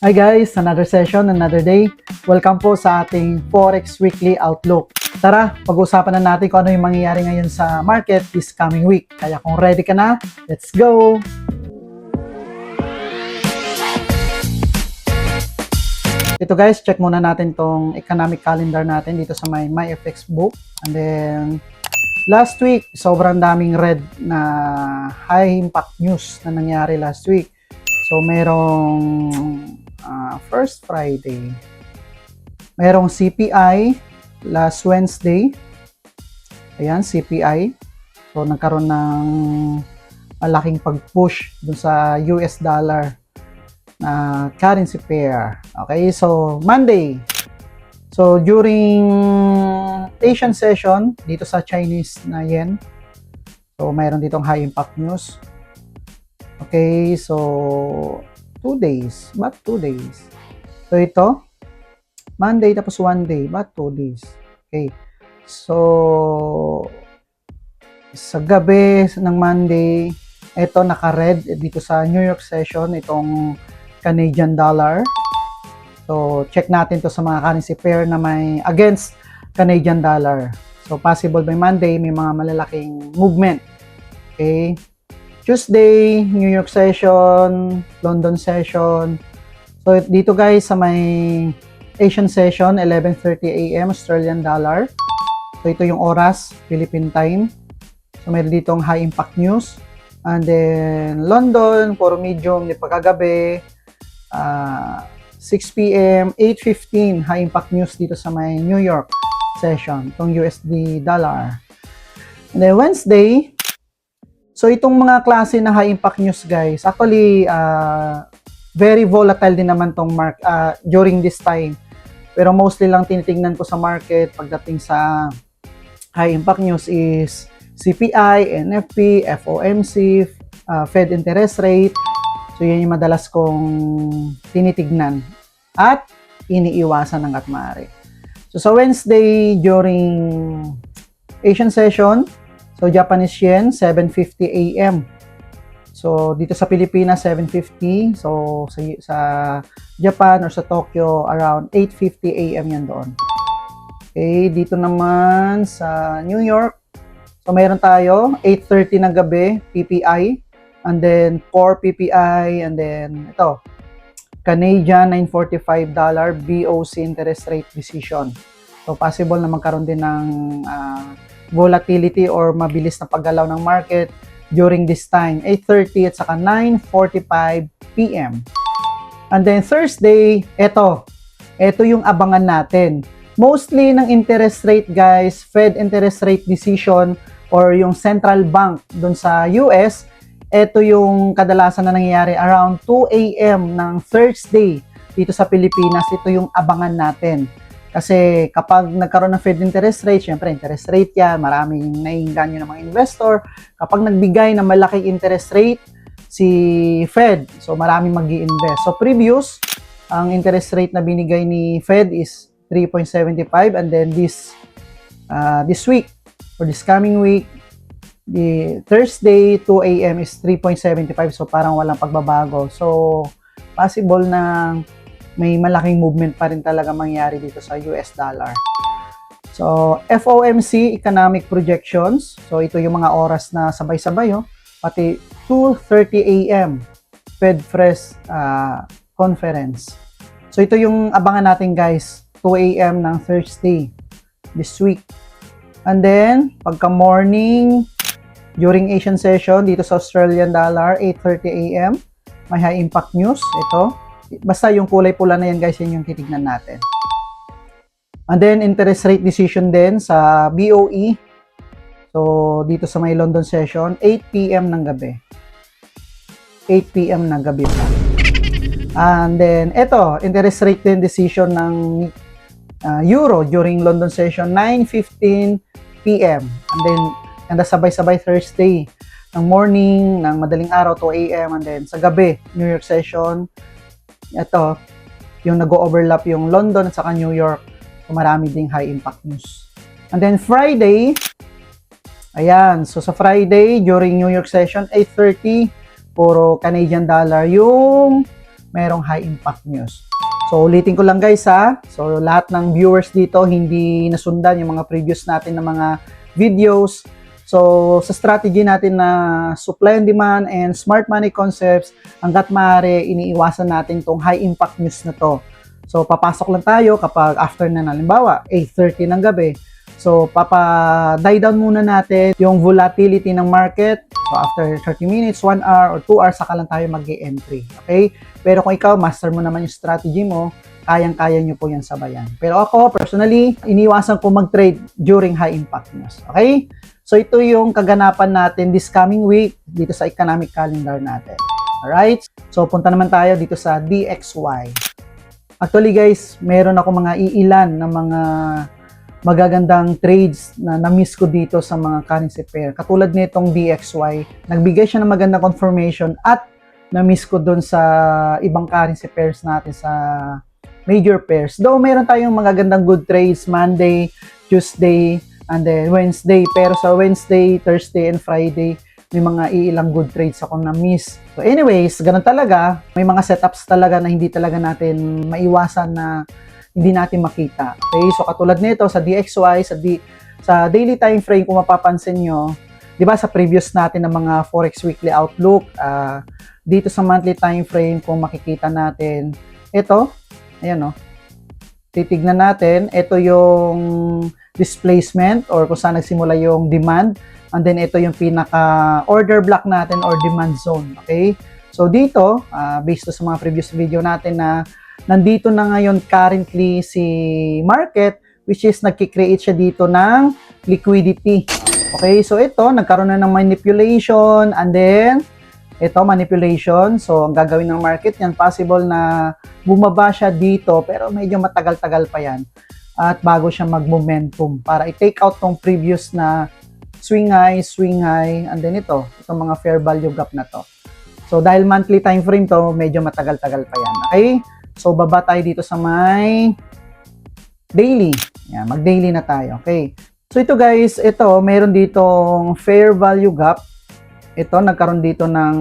Hi guys, another session, another day. Welcome po sa ating Forex Weekly Outlook. Tara, pag-usapan na natin kung ano yung mangyayari ngayon sa market this coming week. Kaya kung ready ka na, let's go! Ito guys, check muna natin tong economic calendar natin dito sa MyFX book. And then, last week, sobrang daming red na high impact news na nangyari last week. So, merong first Friday, merong CPI last Wednesday. Ayan, CPI. So, nagkaroon ng malaking pag-push dun sa US dollar na currency pair. Okay, so Monday. So, during Asian session, dito sa Chinese na yen, so, mayroon ditong high impact news. Okay, so 2 days. Ba't 2 days? So ito, Monday tapos 1 day. Ba't 2 days? Okay. So, sa gabi ng Monday, ito naka-red dito sa New York session, itong Canadian dollar. So, check natin to sa mga currency pair na may against Canadian dollar. So, possible by Monday, may mga malalaking movement. Okay. Tuesday, New York session, London session. So, dito guys, sa may Asian session, 11:30 AM, Australian dollar. So, ito yung oras, Philippine time. So, meron ditong high impact news. And then, London, puro medium, di pagkagabi. 6 PM, 8:15, high impact news dito sa may New York session, itong USD dollar. And then, Wednesday, so, itong mga klase na high impact news guys, actually, very volatile din naman tong during this time. Pero mostly lang tinitingnan ko sa market pagdating sa high impact news is CPI, NFP, FOMC, Fed interest rate. So, yan yung madalas kong tinitignan at iniiwasan hangga't maaari. So, sa Wednesday during Asian session, so, Japanese yen, 7:50 AM. So, dito sa Pilipinas, 7:50. So, sa Japan or sa Tokyo, around 8:50 AM yan doon. Okay, dito naman sa New York, so, mayroon tayo, 8:30 ng gabi, PPI. And then, core PPI. And then, ito, Canadian, $945, BOC interest rate decision. So, possible na magkaroon din ng volatility or mabilis na paggalaw ng market during this time, 8:30 at saka 9:45 PM. And then Thursday, ito yung abangan natin. Mostly ng interest rate guys, Fed interest rate decision or yung central bank dun sa US, ito yung kadalasan na nangyayari around 2 AM ng Thursday dito sa Pilipinas. Ito yung abangan natin. Kasi kapag nagkaroon ng Fed interest rate, syempre interest rate yan, maraming naiinganyo ng mga investor. Kapag nagbigay ng malaking interest rate si Fed, so maraming mag-i-invest. So previous, ang interest rate na binigay ni Fed is 3.75 and then this week or this coming week, the Thursday 2 AM is 3.75, so parang walang pagbabago. So possible na may malaking movement pa rin talaga mangyari dito sa US dollar. So, FOMC economic projections. So, ito yung mga oras na sabay-sabay, pati 2:30 AM Fed Fresh conference. So, ito yung abangan natin guys, 2 AM ng Thursday this week. And then, pagka morning, during Asian session, dito sa Australian dollar, 8:30 AM, may high impact news. Ito. Basta yung kulay pula na yan guys, yan yung titignan natin. And then, interest rate decision din sa BOE. So, dito sa may London session, 8 PM ng gabi. 8 PM ng gabi pa. And then, ito, interest rate din decision ng Euro during London session, 9:15 PM. And then, sabay-sabay Thursday ng morning, ng madaling araw, 2 AM. And then, sa gabi, New York session, ito, yung nag-overlap yung London at saka New York. So, marami ding high impact news. And then Friday, ayan. So, sa Friday, during New York session, 8:30, puro Canadian dollar yung merong high impact news. So ulitin ko lang guys ha. So lahat ng viewers dito hindi nasundan yung mga previous natin na mga videos. So sa strategy natin na supply and demand and smart money concepts, hangga't maaari iniiwasan natin tong high impact news na to. So papasok lang tayo kapag after na halimbawa 8:30 ng gabi. So papa-die down muna natin yung volatility ng market. So after 30 minutes, 1 hour or 2 hours saka lang tayo mag-e-entry. Okay? Pero kung ikaw master mo naman yung strategy mo, kayang-kaya nyo po yan sabayan. Pero ako personally, iniwasan ko mag-trade during high impact news. Okay? So ito yung kaganapan natin this coming week dito sa economic calendar natin. Alright? So punta naman tayo dito sa DXY. Actually guys, meron ako mga iilan na mga magagandang trades na na-miss ko dito sa mga currency pair. Katulad nitong DXY, nagbigay siya ng magandang confirmation at na-miss ko doon sa ibang currency pairs natin sa major pairs. Though meron tayong magagandang good trades Monday, Tuesday, and then Wednesday. Pero sa Wednesday, Thursday, and Friday, may mga iilang good trades ako na-miss. So anyways, ganun talaga. May mga setups talaga na hindi talaga natin maiwasan na hindi natin makita. Okay, so katulad nito sa DXY, sa daily time frame kung mapapansin nyo, 'di ba sa previous natin ng mga Forex Weekly Outlook, dito sa monthly time frame kung makikita natin, ito, ayan titignan natin, ito yung displacement or kung saan nagsimula yung demand, and then ito yung pinaka order block natin or demand zone. Okay, so dito, based sa mga previous video natin na nandito na ngayon currently si market, which is nagki-create siya dito ng liquidity. Okay, so ito, nagkaroon na ng manipulation, and then, ito, manipulation. So, ang gagawin ng market yan, possible na bumaba siya dito, pero medyo matagal-tagal pa yan. At bago siya mag-momentum para i-take out tong previous na swing high, and then ito, itong mga fair value gap na to. So, dahil monthly time frame to, medyo matagal-tagal pa yan. Okay? So, baba tayo dito sa may daily. Yan, mag-daily na tayo. Okay. So, ito guys, ito, meron ditong fair value gap. Ito, nagkaroon dito ng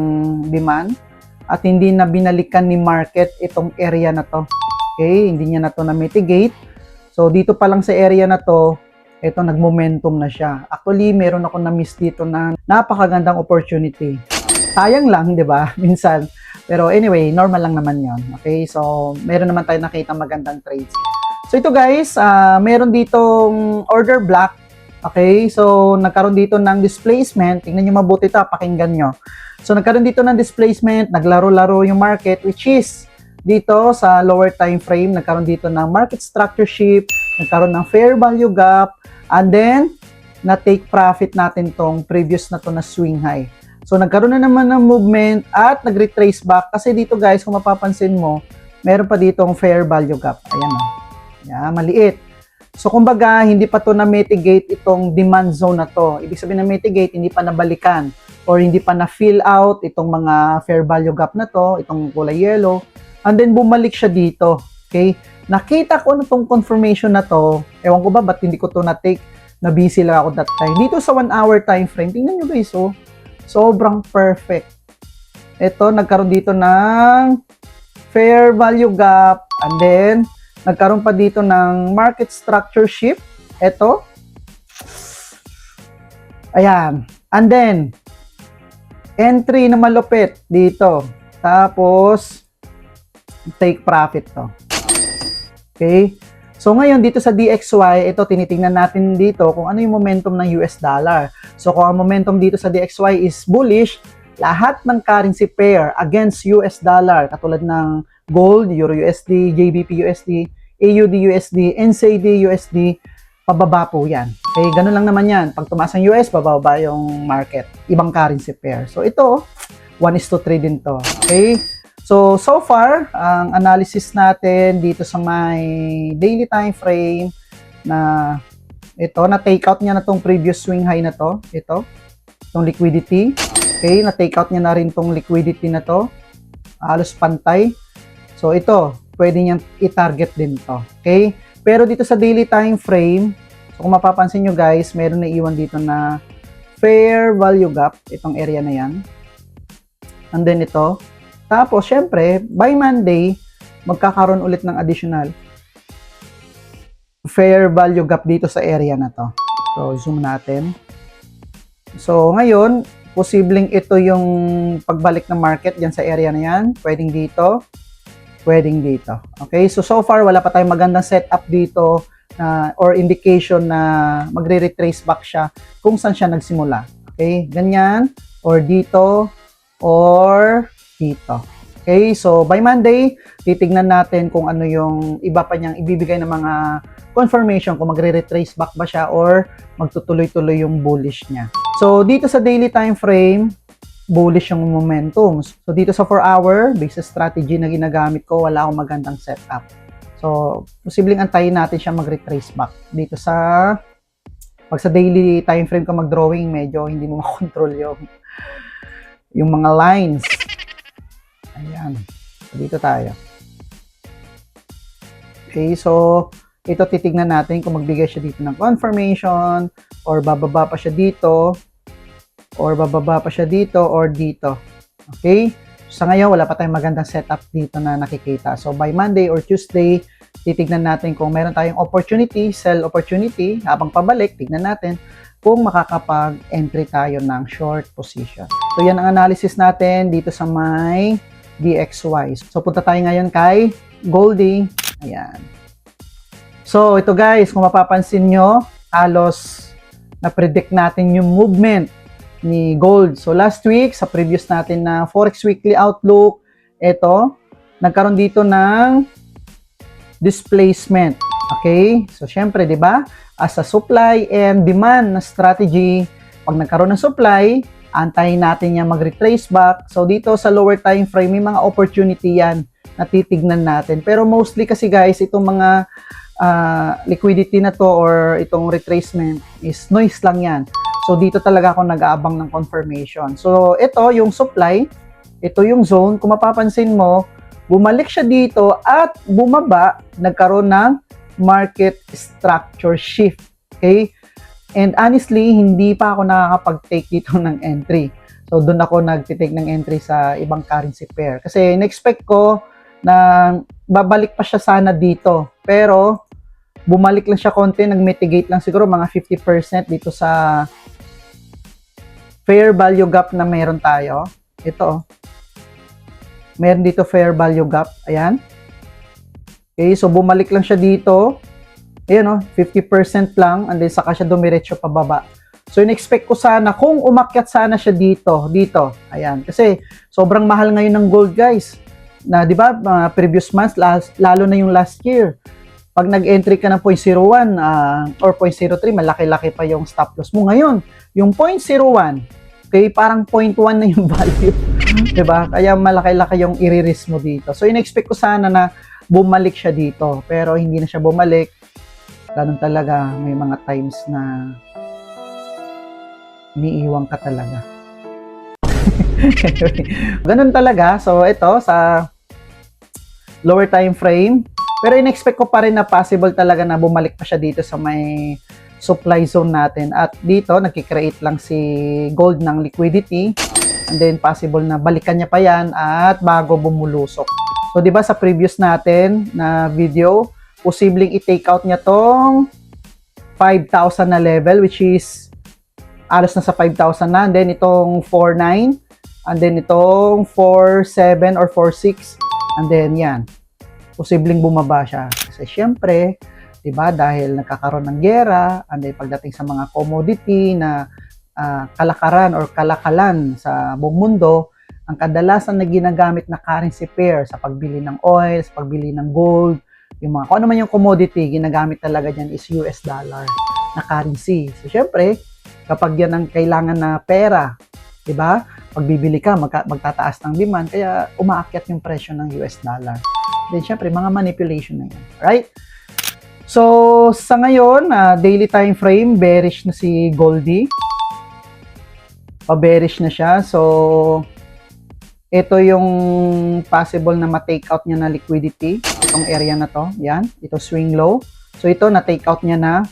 demand at hindi na binalikan ni market itong area na to. Okay, hindi niya na to na-mitigate. So, dito pa lang sa area na to, ito, nag-momentum na siya. Actually, meron ako na-miss dito na napakagandang opportunity. Sayang lang, di ba? Minsan. Pero anyway, normal lang naman yon. Okay, so meron naman tayo nakita magandang trades. So ito guys, meron ditong order block. Okay, so nagkaroon dito ng displacement. Tingnan nyo mabuti ito, pakinggan nyo. So nagkaroon dito ng displacement, naglaro-laro yung market, which is dito sa lower time frame, nagkaroon dito ng market structure shift, nagkaroon ng fair value gap, and then na-take profit natin tong previous na to na swing high. So, nagkaroon na naman ng movement at nag-retrace back. Kasi dito guys, kung mapapansin mo, meron pa ditong fair value gap. Ayan o. Yan, maliit. So, kumbaga, hindi pa to na-mitigate itong demand zone na to. Ibig sabihin na mitigate, hindi pa nabalikan or hindi pa na-fill out itong mga fair value gap na to, itong kulay yellow. And then, bumalik siya dito. Okay? Nakita ko na itong confirmation na to. Ewan ko ba, ba't hindi ko to na-take? Na-busy lang ako that time. Dito sa 1 hour time frame, tingnan nyo guys, oh. Sobrang perfect. Ito, nagkaroon dito ng fair value gap. And then, nagkaroon pa dito ng market structure shift. Ito. Ayan. And then, entry na malupit dito. Tapos, take profit to. Okay? So ngayon dito sa DXY, ito tinitingnan natin dito kung ano yung momentum ng US dollar. So kung ang momentum dito sa DXY is bullish, lahat ng currency pair against US dollar, katulad ng gold, Euro USD, JBP USD, AUD USD, NCAD USD, pababa po yan. Okay, ganun lang naman yan. Pag tumaas ang US, bababa yung market. Ibang currency pair. So ito, 1:3 din to. Okay? So far, ang analysis natin dito sa may daily time frame na ito, na-take out niya na tong previous swing high na to. Ito, itong liquidity. Okay, na-take out niya na rin tong liquidity na to. Halos pantay. So ito, pwede niyang i-target din to. Okay? Pero dito sa daily time frame, so kung mapapansin nyo guys, meron na iwan dito na fair value gap, itong area na yan. And then ito. Tapos, syempre, by Monday, magkakaroon ulit ng additional fair value gap dito sa area na to. So, zoom natin. So, ngayon, posibleng ito yung pagbalik ng market dyan sa area na yan. Pwedeng dito, pwedeng dito. Okay, so far, wala pa tayong magandang setup dito or indication na magre-retrace back siya kung saan siya nagsimula. Okay, ganyan, or dito, or dito. Okay, so by Monday, titignan natin kung ano yung iba pa niyang ibibigay ng mga confirmation kung magre-retrace back ba siya or magtutuloy-tuloy yung bullish niya. So dito sa daily time frame, bullish yung momentum. So dito sa 4-hour, basis strategy na ginagamit ko, wala akong magandang setup. So posibleng antayin natin siya mag-retrace back. Dito pag sa daily time frame ka mag-drawing, medyo hindi mo makontrol yung mga lines. Ayan. So, dito tayo. Okay, so ito titignan natin kung magbigay siya dito ng confirmation or bababa pa siya dito or bababa pa siya dito or dito. Okay? Sa ngayon, wala pa tayong magandang setup dito na nakikita. So, by Monday or Tuesday, titignan natin kung meron tayong opportunity, sell opportunity, habang pabalik, tignan natin kung makakapag-entry tayo ng short position. So, yan ang analysis natin dito sa may DXY. So, punta tayo ngayon kay Goldie. Ayan. So, ito guys, kung mapapansin nyo, halos na-predict natin yung movement ni gold. So, last week, sa previous natin na Forex Weekly Outlook, ito, nagkaroon dito ng displacement. Okay? So, syempre, di ba? As a supply and demand na strategy, pag nagkaroon ng supply, antayin natin yan mag-retrace back. So, dito sa lower time frame, may mga opportunity yan na titignan natin. Pero mostly kasi guys, itong mga liquidity na to or itong retracement is noise lang yan. So, dito talaga ako nag-aabang ng confirmation. So, ito yung supply, ito yung zone. Kung mapapansin mo, bumalik siya dito at bumaba, nagkaroon ng market structure shift. Okay? And honestly, hindi pa ako nakakapag-take dito ng entry. So, doon ako nag-take ng entry sa ibang currency pair. Kasi, in-expect ko na babalik pa siya sana dito. Pero, bumalik lang siya konti, nag-mitigate lang siguro mga 50% dito sa fair value gap na meron tayo. Ito. Meron dito fair value gap. Ayan. Okay, so bumalik lang siya dito. Ayan, 50% lang. And then saka siya dumiretso pababa. So, in-expect ko sana, kung umakyat sana siya dito. Ayan. Kasi, sobrang mahal ngayon ng gold, guys. Na, di ba, previous months, lalo na yung last year. Pag nag-entry ka ng 0.01 or 0.03, malaki-laki pa yung stop loss mo. Ngayon, yung 0.01, okay, parang 0.1 na yung value. Diba? Kaya malaki-laki yung i-risk mo dito. So, in-expect ko sana na bumalik siya dito. Pero hindi na siya bumalik. Ganun talaga, may mga times na iniiwang ka talaga. Ganun talaga. So, ito, sa lower time frame, pero in-expect ko pa rin na possible talaga na bumalik pa siya dito sa may supply zone natin. At dito, nagkikreate lang si gold ng liquidity. And then, possible na balikan niya pa yan at bago bumulusok. So, di ba sa previous natin na video, posibleng i-take out niya tong 5,000 na level, which is alos na sa 5,000 na. And then, itong 4,900. And then, itong 4,700 or 4,600. And then, yan. Posibleng bumaba siya. Kasi syempre, 'di ba, dahil nagkakaroon ng giyera, and then pagdating sa mga commodity na kalakaran or kalakalan sa buong mundo, ang kadalasan na ginagamit na currency pair sa pagbili ng oil, sa pagbili ng gold, yung mga kung ano man yung commodity, ginagamit talaga diyan is US dollar na currency. So syempre, kapag yan ang kailangan na pera, 'di ba? Pag bibili ka, magtataas ng demand, kaya umaakyat yung presyo ng US dollar. Then, syempre, mga manipulation na yan. Right? So, sa ngayon, daily time frame, bearish na si Goldie. Pa-bearish na siya. So, ito yung possible na ma-take out niya na liquidity. Itong area na to. Yan. Ito swing low. So, ito, na-take out niya na.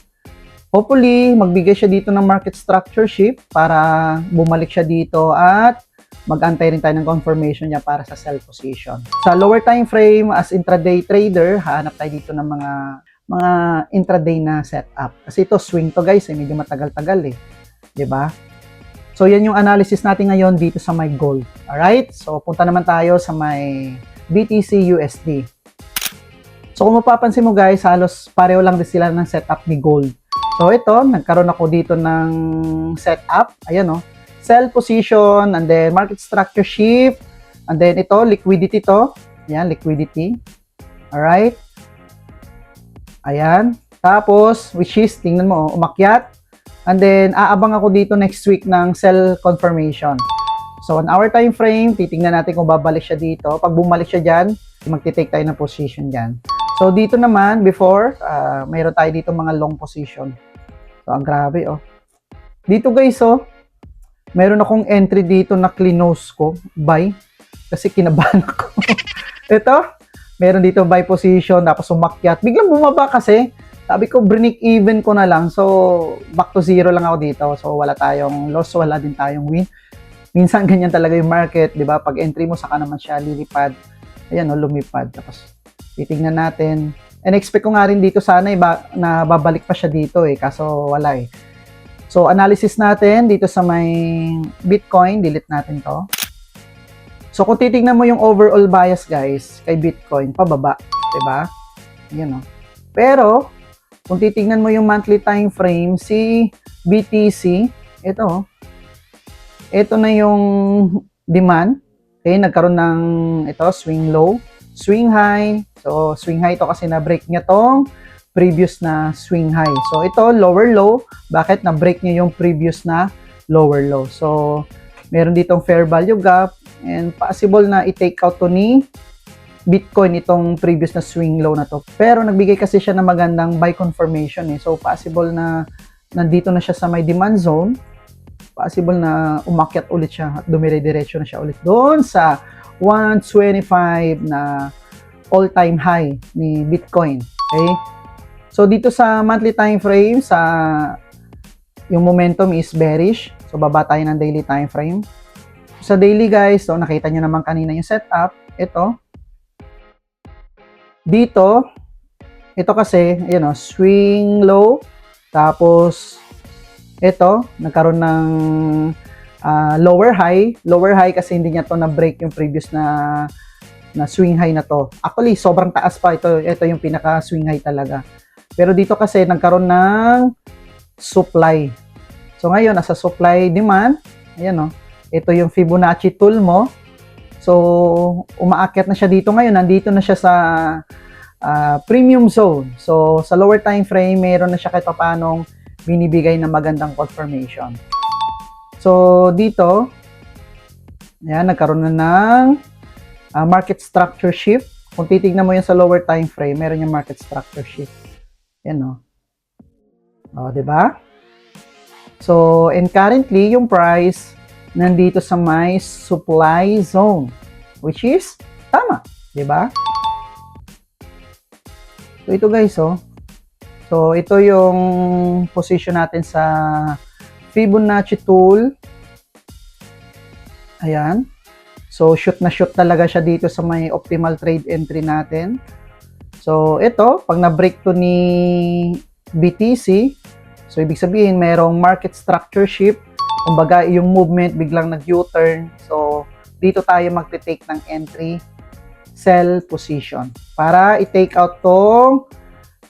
Hopefully, magbigay siya dito ng market structure shift para bumalik siya dito at mag-antay rin tayo ng confirmation niya para sa sell position. Sa lower time frame, as intraday trader, hahanap tayo dito ng mga intraday na setup. Kasi ito, swing to guys, medyo matagal-tagal 'di ba? So, yan yung analysis natin ngayon dito sa my gold. Alright? So, punta naman tayo sa my BTC USD. So, kung mapapansin mo guys, halos pareho lang din sila ng setup ni gold. So, ito, nagkaroon ako dito ng setup. Ayan sell position, and then market structure shift, and then ito, liquidity to. Ayan, liquidity. Alright? Ayan. Tapos, which is, tingnan mo, umakyat. And then, aabang ako dito next week ng sell confirmation. So, on our time frame, titingnan natin kung babalik siya dito. Pag bumalik siya dyan, magti-take tayo ng position dyan. So, dito naman, before, mayroon tayo dito mga long position. So, ang grabe, Dito guys, mayroon akong entry dito na clinose ko, buy. Kasi kinabahan ako. Ito, meron dito buy position, tapos umakyat. Biglang bumaba kasi. Sabi ko, break even ko na lang. So, back to zero lang ako dito. So, wala tayong loss, wala din tayong win. Minsan, ganyan talaga yung market, di ba? Pag entry mo, saka naman siya lilipad. Ayan, lumipad. Tapos, titignan natin. And expect ko nga rin dito sana na babalik pa siya dito kaso wala So, analysis natin dito sa may Bitcoin. Delete natin to. So, kung titignan mo yung overall bias, guys, kay Bitcoin, pababa. Diba? Ayan, Pero, kung titignan mo yung monthly time frame, si BTC, ito na yung demand. Okay, nagkaroon ng swing low, swing high. So, swing high ito kasi na-break niya tong previous na swing high. So, ito, lower low. Bakit? Na-break niya yung previous na lower low. So, meron ditong fair value gap and possible na i-take out to ni Bitcoin itong previous na swing low na to. Pero, nagbigay kasi siya ng magandang buy confirmation So, possible na nandito na siya sa may demand zone. Possible na umakyat ulit siya at dumire-diretso na siya ulit doon sa 125 na all-time high ni Bitcoin. Okay? So, dito sa monthly time frame, yung momentum is bearish. So, baba tayo ng daily time frame. Sa daily guys, so nakita nyo naman kanina yung setup. Dito, ito kasi, swing low. Tapos, nagkaroon ng lower high. Lower high kasi hindi niya to na-break yung previous na swing high na to. Actually, sobrang taas pa. Ito yung pinaka-swing high talaga. Pero dito kasi nagkaroon ng supply. So ngayon, nasa supply demand. Ayan ito yung Fibonacci tool mo. So, umaakyat na siya dito ngayon. Nandito na siya sa premium zone. So, sa lower time frame, meron na siya kahit paanong binibigay na magandang confirmation. So, dito, ayan, nagkaroon na ng market structure shift. Kung titignan mo yan sa lower time frame, meron yung market structure shift. Yan diba? So, and currently, yung price nandito sa may supply zone, which is tama, diba? So, ito guys, So, ito yung position natin sa Fibonacci tool. Ayan. So, shoot na shoot talaga siya dito sa may optimal trade entry natin. So, ito, pag na-break to ni BTC, so, ibig sabihin, mayroong market structure shift. Kumbaga, yung movement biglang nag-U-turn. So, dito tayo magte-take ng entry, sell position. Para i-take out tong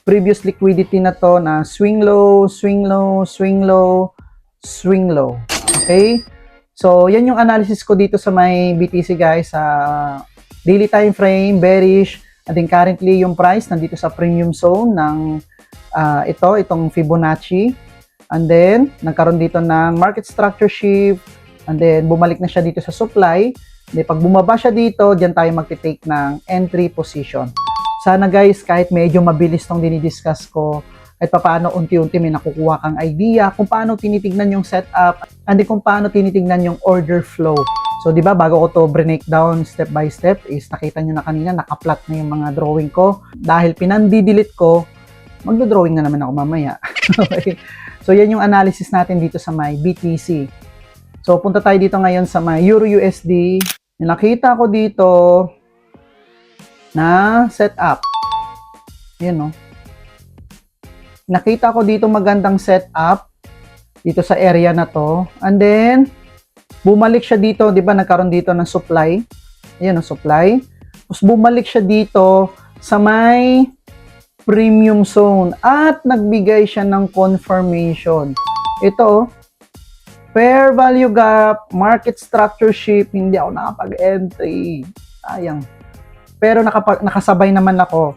previous liquidity na to na swing low, swing low, swing low, swing low. Okay? So, yan yung analysis ko dito sa may BTC guys. Daily time frame, bearish. And then currently yung price nandito sa premium zone ng itong Fibonacci. And then, nagkaroon dito ng market structure shift. And then, bumalik na siya dito sa supply. And then, pag bumaba siya dito, dyan tayo magti-take ng entry position. Sana guys, kahit medyo mabilis tong dinidiscuss ko, at paano unti-unti may nakukuha kang idea kung paano tinitignan yung setup and kung paano tinitignan yung order flow. So, di ba, bago ko to break down step by step is nakita nyo na kanina, naka-plot na yung mga drawing ko. Dahil pinandi-delete ko, magdo-drawing na naman ako mamaya. Okay. So, yan yung analysis natin dito sa my BTC. So, punta tayo dito ngayon sa may Euro USD. Nakita ko dito na setup. Yan, no? Nakita ko dito magandang setup dito sa area na to. And then, bumalik siya dito. Di ba, nagkaroon dito ng supply. Ayan, no, supply. Tapos, bumalik siya dito sa may premium zone. At, nagbigay siya ng confirmation. Ito, fair value gap, market structure shift, hindi ako nakapag-entry. Sayang. Pero nakasabay naman ako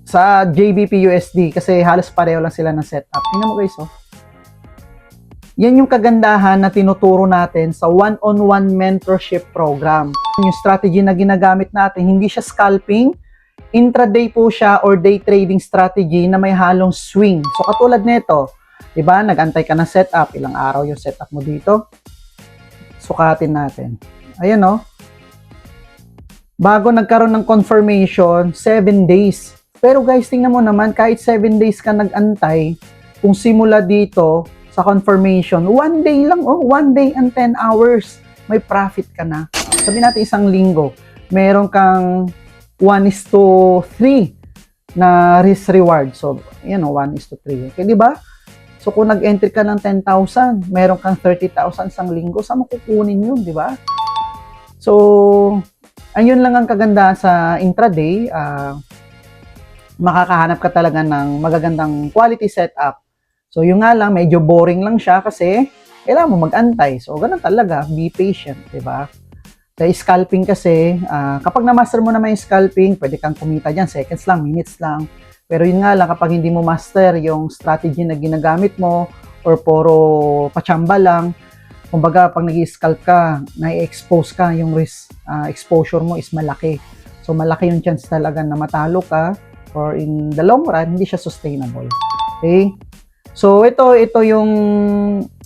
sa JBP USD kasi halos pareho lang sila ng setup. Tingnan mo guys, oh. Yan yung kagandahan na tinuturo natin sa one-on-one mentorship program. Yung strategy na ginagamit natin, hindi siya scalping, intraday po siya or day trading strategy na may halong swing. So katulad nito, diba, nag-antay ka ng setup, ilang araw yung setup mo dito. Sukatin natin. Ayan, no? Bago nagkaroon ng confirmation, 7 days. Pero guys, tingnan mo naman, kahit 7 days ka nag-antay, kung simula dito sa confirmation, 1 day lang, 1 day and 10 hours, may profit ka na. Sabi natin isang linggo, meron kang 1:3 na risk reward. So, ayan, 1:3. Okay, di ba? So, kung nag-entry ka ng 10,000, meron kang 30,000 isang linggo, saan mo kukunin yun, di ba? So, ayun lang ang kaganda sa intraday. Makakahanap ka talaga ng magagandang quality setup. So, yung nga lang, medyo boring lang siya kasi kailangan mo mag-antay. So, ganun talaga, be patient, di ba? Sa scalping kasi, kapag na-master mo naman yung scalping, pwede kang kumita dyan, seconds lang, minutes lang. Pero yun nga lang, kapag hindi mo master yung strategy na ginagamit mo or puro pachamba lang, kumbaga pag nag-scalp ka, na-expose ka, yung risk exposure mo is malaki. So malaki yung chance talaga na matalo ka or in the long run, hindi siya sustainable. Okay? So ito yung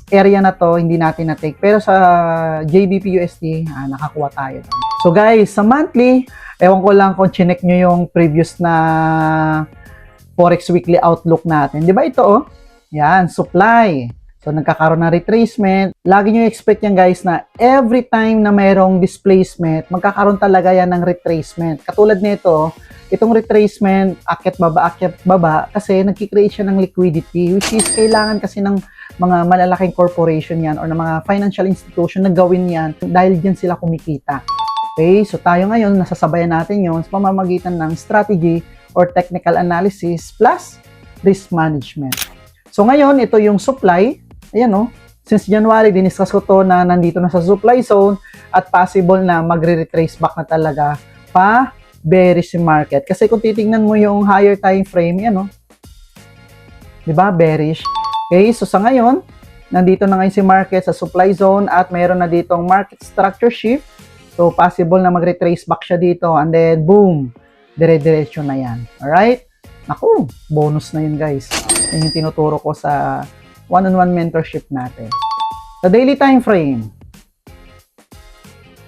area na to, hindi natin na-take. Pero sa JBP USD, nakakuha tayo. So guys, sa monthly, ewan ko lang kung chinek nyo yung previous na Forex Weekly Outlook natin. Di ba ito, oh? Yan, supply. So, nagkakaroon ng retracement. Lagi nyo expect yan, guys, na every time na mayroong displacement, magkakaroon talaga yan ng retracement. Katulad nito, itong retracement, akyat baba, kasi nagkikreate siya ng liquidity, which is kailangan kasi ng mga malalaking corporation yan or ng mga financial institution na gawin yan dahil dyan sila kumikita. Okay? So, tayo ngayon, nasasabayan natin yun sa pamamagitan ng strategy or technical analysis plus risk management. So ngayon, ito yung supply. Ayan, no? Since January, diniscuss ko to na nandito na sa supply zone at possible na magre-retrace back na talaga pa bearish market. Kasi kung titingnan mo yung higher time frame, yan, no? Diba? Bearish. Okay, so sa ngayon, nandito na ngayon si market sa supply zone at mayroon na ditong market structure shift. So possible na magre-trace back siya dito and then boom, dire-diretso na yan. Alright? Naku, bonus na yun guys. Yan yung tinuturo ko sa one-on-one mentorship natin. Sa daily time frame.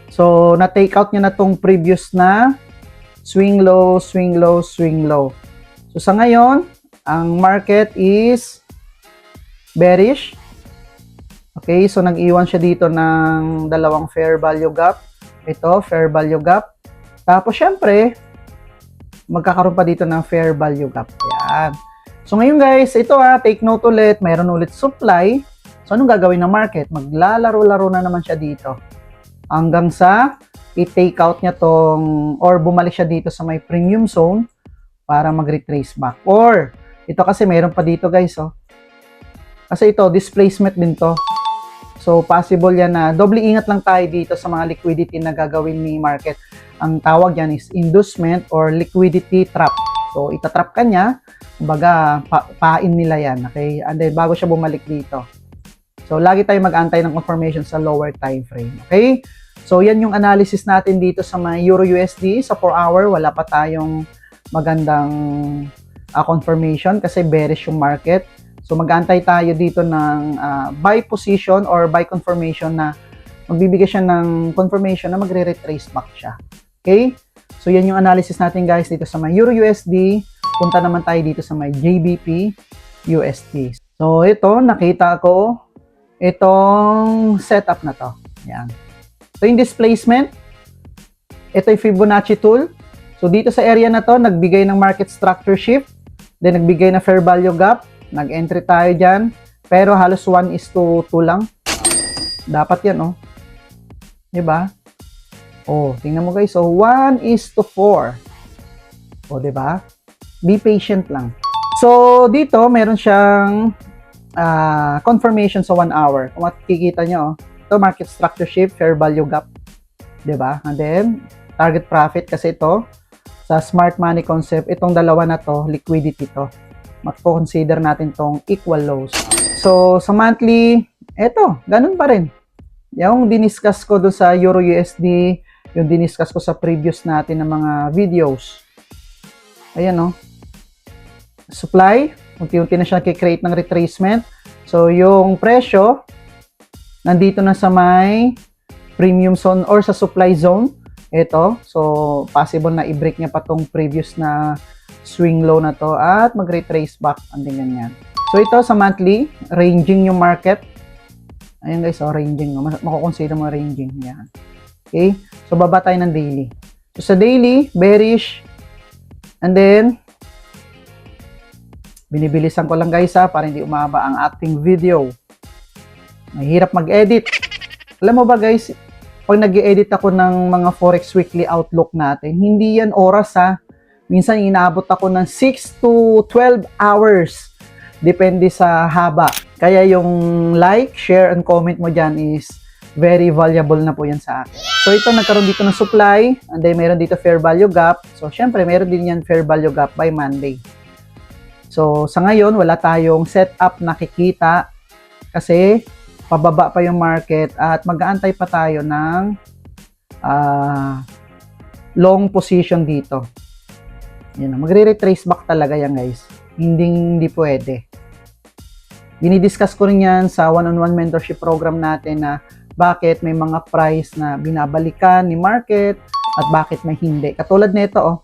So, na-take out nyo na tong previous na swing low, swing low, swing low. So, sa ngayon, ang market is bearish. Okay, so nag-iwan siya dito ng dalawang fair value gap. Ito, fair value gap. Tapos, syempre, magkakaroon pa dito ng fair value gap. Ayan. So ngayon guys, ito take note ulit, mayroon ulit supply. So anong gagawin ng market? Maglalaro-laro na naman siya dito. Hanggang sa i-take out niya tong, or bumalik siya dito sa may premium zone para mag-retrace back. Or, ito kasi mayroon pa dito guys, oh. Kasi ito, displacement din to. So possible yan na doble ingat lang tayo dito sa mga liquidity na gagawin ni market. Ang tawag yan is inducement or liquidity trap. So, itatrap ka niya, kumbaga, pain nila yan, okay? And then, bago siya bumalik dito. So, lagi tayo mag-antay ng confirmation sa lower time frame, okay? So, yan yung analysis natin dito sa mga Euro USD. Sa 4 hour, wala pa tayong magandang confirmation kasi bearish yung market. So, mag-antay tayo dito ng buy position or buy confirmation na magbibigay siya ng confirmation na magre-retrace back siya. Okay? So, yan yung analysis natin guys dito sa may Euro USD. Punta naman tayo dito sa may JBP USD. So, ito, nakita ko itong setup na to. Yan. So, yung displacement, ito yung Fibonacci tool. So, dito sa area na to, nagbigay ng market structure shift, then nagbigay na fair value gap, nag-entry tayo dyan, pero halos 1:2 lang. Dapat yan, oh. Diba? Oh, tingnan mo guys. So, 1:4. Oh, diba? Be patient lang. So, dito, meron siyang confirmation sa 1 hour. Kung makikita nyo, ito, market structure shift, fair value gap. Diba? And then, target profit kasi ito, sa smart money concept, itong dalawa na to, liquidity to. Mag-consider natin tong equal lows. So, sa monthly, eto, ganun pa rin. Yung diniscuss ko doon sa Euro USD, yung diniscuss ko sa previous natin na mga videos. Ayan, no? Supply, unti-unti na siya create ng retracement. So, yung presyo, nandito na sa may premium zone or sa supply zone. Ito. So, possible na i-break niya pa tong previous na swing low na to at mag-retrace back. Andin yan. So, ito sa monthly, ranging yung market. Ayan guys, so ranging. Makukonsider mo ranging. Yan. Okay? So, baba tayo ng daily. So, sa daily, bearish. And then, binibilisan ko lang guys para hindi umaba ang ating video. Mahirap mag-edit. Alam mo ba guys, pag nag-edit ako ng mga Forex Weekly Outlook natin, hindi yan oras ha. Minsan inaabot ako ng 6 to 12 hours. Depende sa haba. Kaya yung like, share, and comment mo dyan is very valuable na po yan sa akin. So ito, nagkaroon dito ng supply, and then meron dito fair value gap. So syempre, meron din yan fair value gap by Monday. So sa ngayon, wala tayong setup nakikita kasi pababa pa yung market at mag-aantay pa tayo ng long position dito. Yan, magre-retrace back talaga yan guys. Hindi pwede. Dinidiscuss ko rin yan sa one-on-one mentorship program natin na bakit may mga price na binabalikan ni market at bakit may hindi. Katulad nito, oh,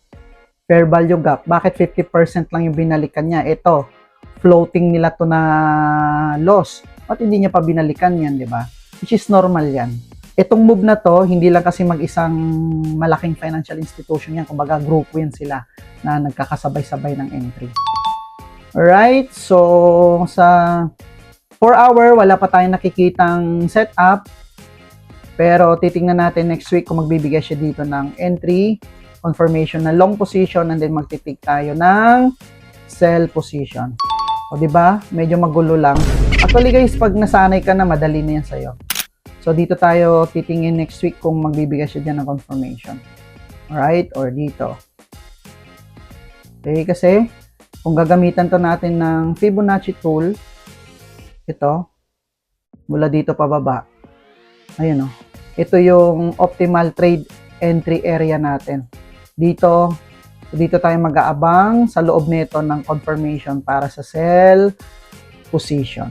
fair value gap. Bakit 50% lang yung binalikan niya? Ito, floating nila to na loss. At hindi niya pa binalikan yan, di ba? Which is normal yan. Itong move na to, hindi lang kasi mag-isang malaking financial institution yan. Kumbaga, grupo yan sila na nagkakasabay-sabay ng entry. Alright, so sa 4 hour, wala pa tayong nakikitang setup. Pero titingnan natin next week kung magbibigay siya dito ng entry, confirmation na long position, and then magtitik tayo ng sell position. O diba? Medyo magulo lang. Actually guys, pag nasanay ka na, madali na yan sa'yo. So dito tayo titingin next week kung magbibigay siya dyan ng confirmation. Alright? Or dito. Okay, kasi kung gagamitan to natin ng Fibonacci tool, ito, mula dito pababa. Ayan o. Ito yung optimal trade entry area natin. Dito tayo mag-aabang sa loob nito ng confirmation para sa sell position.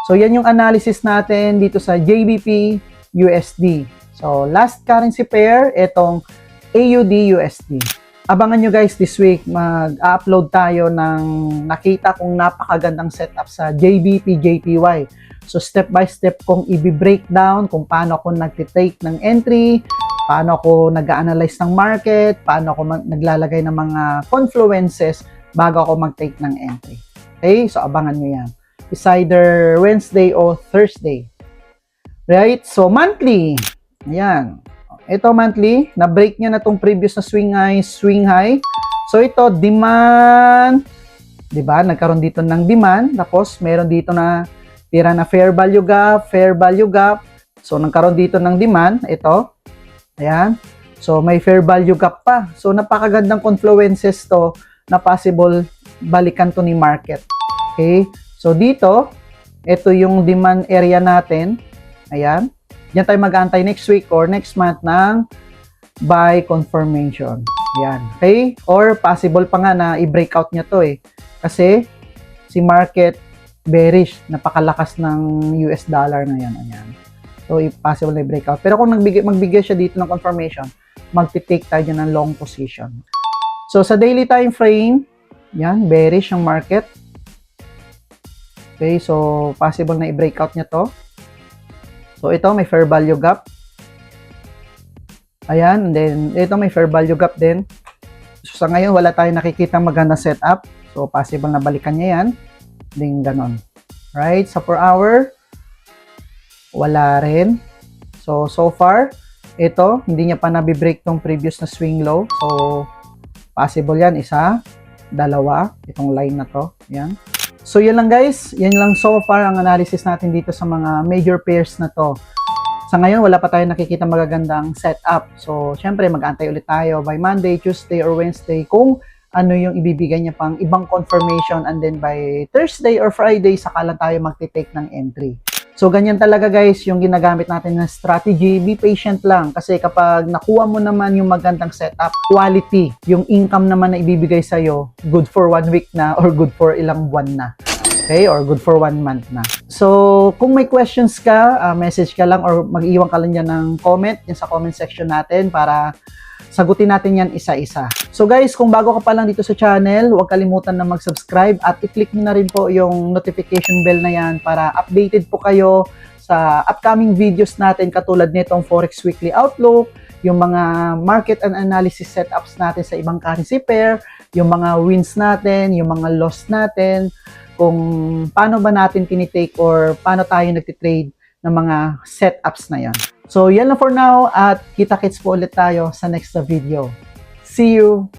So, yan yung analysis natin dito sa JBP USD. So, last currency pair, itong AUD USD. Abangan nyo guys this week, mag-upload tayo ng nakita kong napakagandang setup sa JBP JPY. So step by step kong i-breakdown kung paano ako nagtitake ng entry, paano ako nag-analyze ng market, paano ako naglalagay ng mga confluences bago ako mag-take ng entry. Okay? So abangan nyo yan. It's either Wednesday or Thursday. Right? So monthly. Ayan. Ito monthly, na-break niya na tong previous na swing high. So ito, demand. Diba? Nagkaroon dito ng demand. Tapos, meron dito na tira na fair value gap. So, nagkaroon dito ng demand. Ito. Ayan. So, may fair value gap pa. So, napakagandang confluences to na possible balikan to ni market. Okay? So, dito, ito yung demand area natin. Ayan. Diyan tayo mag-aantay next week or next month ng buy confirmation. Yan. Okay? Or possible pa nga na i-breakout niya to eh. Kasi si market bearish. Napakalakas ng US dollar ngayon. Ayan. So, possible na i-breakout. Pero kung magbigay siya dito ng confirmation, magti-take tayo ng long position. So, sa daily time frame, yan, bearish ang market. Okay? So, possible na i-breakout niya to. So ito may fair value gap. Ayan, and then ito may fair value gap din. So sa ngayon wala tayong nakikita magandang setup. So possible na balikan niya yan. Din ganon. Right? So per hour, wala rin. So far, ito, hindi niya pa nabibreak tong previous na swing low. So possible yan, isa, dalawa, itong line na to. Yan. So yan lang guys, yan lang so far ang analysis natin dito sa mga major pairs na to. Sa ngayon, wala pa tayong nakikita magagandang setup. So, syempre, mag-antay ulit tayo by Monday, Tuesday, or Wednesday kung ano yung ibibigay niya pang ibang confirmation, and then by Thursday or Friday, saka lang tayo magte-take ng entry. So, ganyan talaga guys yung ginagamit natin na strategy. Be patient lang kasi kapag nakuha mo naman yung magandang setup, quality, yung income naman na ibibigay sa'yo, good for 1 week na or good for ilang buwan na. Okay? Or good for 1 month na. So, kung may questions ka, message ka lang or mag-iwan ka lang dyan ng comment yan sa comment section natin para sagutin natin yan isa-isa. So guys, kung bago ka pa lang dito sa channel, huwag kalimutan na mag-subscribe at i-click nyo na rin po yung notification bell na yan para updated po kayo sa upcoming videos natin katulad nitong Forex Weekly Outlook, yung mga market and analysis setups natin sa ibang currency pair, yung mga wins natin, yung mga loss natin, kung paano ba natin tinitake or paano tayo nagtitrade ng mga setups na yan. So, yan lang for now at kita-kits po ulit tayo sa next na video. See you!